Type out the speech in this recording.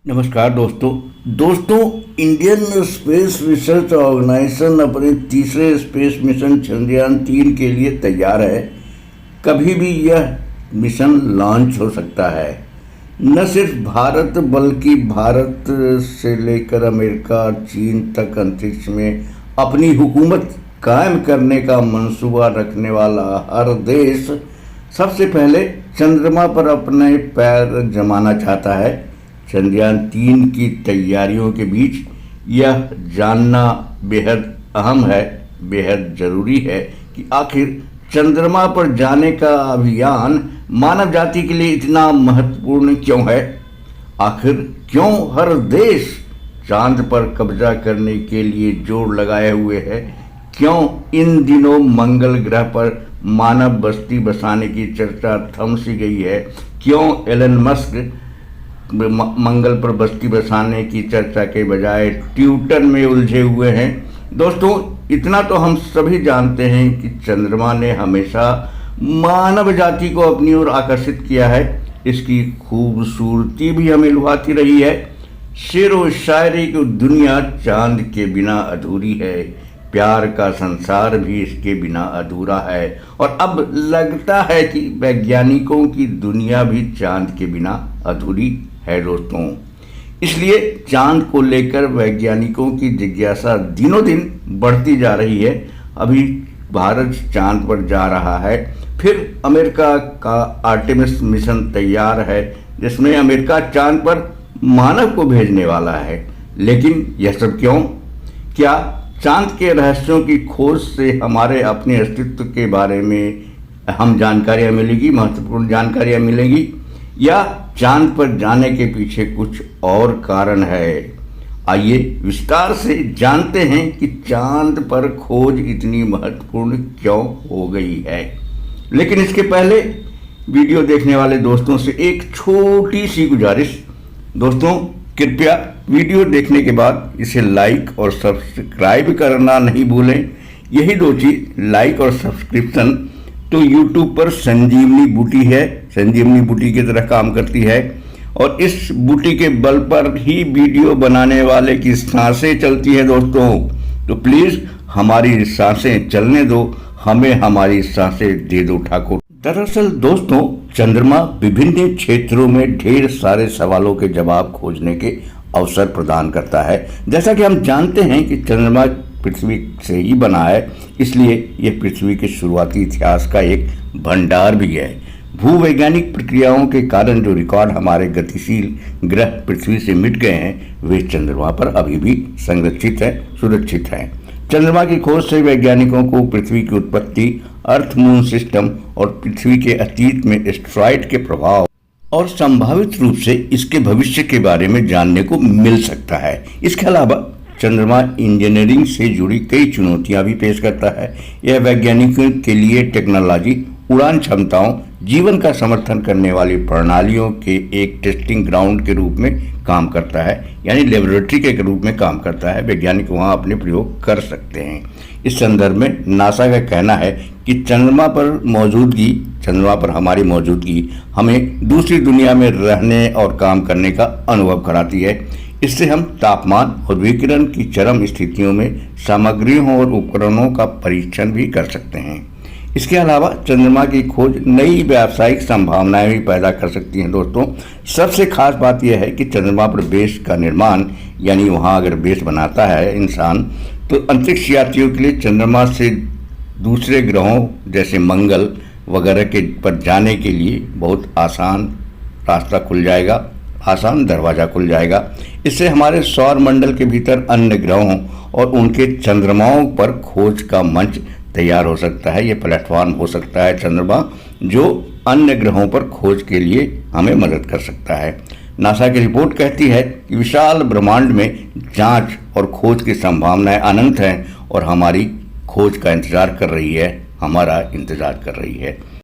नमस्कार दोस्तों Indian space research organisation अपने तीसरे स्पेस मिशन चंद्रयान-3 के लिए तैयार है। कभी भी यह मिशन लॉन्च हो सकता है। न सिर्फ भारत बल्कि भारत से लेकर अमेरिका, चीन तक अंतरिक्ष में अपनी हुकूमत कायम करने का मंसूबा रखने वाला हर देश सबसे पहले चंद्रमा पर अपने पैर जमाना चाहता है। चंद्रयान-3 की तैयारियों के बीच यह जानना बेहद अहम है, बेहद ज़रूरी है कि आखिर चंद्रमा पर जाने का अभियान मानव जाति के लिए इतना महत्वपूर्ण क्यों है। आखिर क्यों हर देश चांद पर कब्जा करने के लिए जोर लगाए हुए है। क्यों इन दिनों मंगल ग्रह पर मानव बस्ती बसाने की चर्चा थम सी गई है। क्यों एलन मस्क मंगल पर बस्ती बसाने की चर्चा के बजाय ट्विटर में उलझे हुए हैं। दोस्तों इतना तो हम सभी जानते हैं कि चंद्रमा ने हमेशा मानव जाति को अपनी ओर आकर्षित किया है। इसकी खूबसूरती भी हमें लुभाती रही है। शेर व शायरी की दुनिया चांद के बिना अधूरी है। प्यार का संसार भी इसके बिना अधूरा है। और अब लगता है कि वैज्ञानिकों की दुनिया भी चांद के बिना अधूरी है दोस्तों। इसलिए चांद को लेकर वैज्ञानिकों की जिज्ञासा दिनों दिन बढ़ती जा रही है। अभी भारत चांद पर जा रहा है, फिर अमेरिका का आर्टेमिस मिशन तैयार है जिसमें अमेरिका चांद पर मानव को भेजने वाला है। लेकिन यह सब क्यों? क्या चांद के रहस्यों की खोज से हमारे अपने अस्तित्व के बारे में अहम जानकारियाँ मिलेगी, महत्वपूर्ण जानकारियाँ मिलेंगी, या चांद पर जाने के पीछे कुछ और कारण है? आइए विस्तार से जानते हैं कि चांद पर खोज इतनी महत्वपूर्ण क्यों हो गई है। लेकिन इसके पहले वीडियो देखने वाले दोस्तों से एक छोटी सी गुजारिश। दोस्तों कृपया वीडियो देखने के बाद इसे लाइक और सब्सक्राइब करना नहीं भूलें। यही दो चीज़, लाइक और सब्सक्रिप्शन, तो YouTube पर संजीवनी बूटी है, संजीवनी बूटी की तरह काम करती है। और इस बूटी के बल पर ही वीडियो बनाने वाले की सांसें चलती है दोस्तों। तो प्लीज़ हमारी सांसें चलने दो, हमें हमारी सांसें दे दो ठाकुर। दरअसल दोस्तों चंद्रमा विभिन्न क्षेत्रों में ढेर सारे सवालों के जवाब खोजने के अवसर प्रदान करता है। जैसा कि हम जानते हैं कि चंद्रमा पृथ्वी से ही बना है, इसलिए यह पृथ्वी के शुरुआती इतिहास का एक भंडार भी है। भूवैज्ञानिक प्रक्रियाओं के कारण जो रिकॉर्ड हमारे गतिशील ग्रह पृथ्वी से मिट गए हैं, वे चंद्रमा पर अभी भी संरक्षित हैं, सुरक्षित हैं। चंद्रमा की खोज से वैज्ञानिकों को पृथ्वी की उत्पत्ति, अर्थ मून सिस्टम और पृथ्वी के अतीत में एस्टेरॉयड के प्रभाव और संभावित रूप से इसके भविष्य के बारे में जानने को मिल सकता है। इसके अलावा चंद्रमा इंजीनियरिंग से जुड़ी कई चुनौतियां भी पेश करता है। यह वैज्ञानिकों के लिए टेक्नोलॉजी, उड़ान क्षमताओं, जीवन का समर्थन करने वाली प्रणालियों के एक टेस्टिंग ग्राउंड के रूप में काम करता है, यानी लेबोरेटरी के रूप में काम करता है। वैज्ञानिक वहां अपने प्रयोग कर सकते हैं। इस संदर्भ में नासा का कहना है कि चंद्रमा पर हमारी मौजूदगी हमें दूसरी दुनिया में रहने और काम करने का अनुभव कराती है। इससे हम तापमान और विकिरण की चरम स्थितियों में सामग्रियों और उपकरणों का परीक्षण भी कर सकते हैं। इसके अलावा चंद्रमा की खोज नई व्यावसायिक संभावनाएं भी पैदा कर सकती हैं दोस्तों। सबसे खास बात यह है कि चंद्रमा पर बेस का निर्माण, यानी वहां अगर बेस बनाता है इंसान, तो अंतरिक्ष यात्रियों के लिए चंद्रमा से दूसरे ग्रहों जैसे मंगल वगैरह के पर जाने के लिए बहुत आसान रास्ता खुल जाएगा, आसान दरवाज़ा खुल जाएगा। इससे हमारे सौर मंडल के भीतर अन्य ग्रहों और उनके चंद्रमाओं पर खोज का मंच तैयार हो सकता है। ये प्लेटफॉर्म हो सकता है चंद्रमा, जो अन्य ग्रहों पर खोज के लिए हमें मदद कर सकता है। नासा की रिपोर्ट कहती है कि विशाल ब्रह्मांड में जांच और खोज की संभावनाएं अनंत हैं और हमारी खोज का इंतजार कर रही है, हमारा इंतजार कर रही है।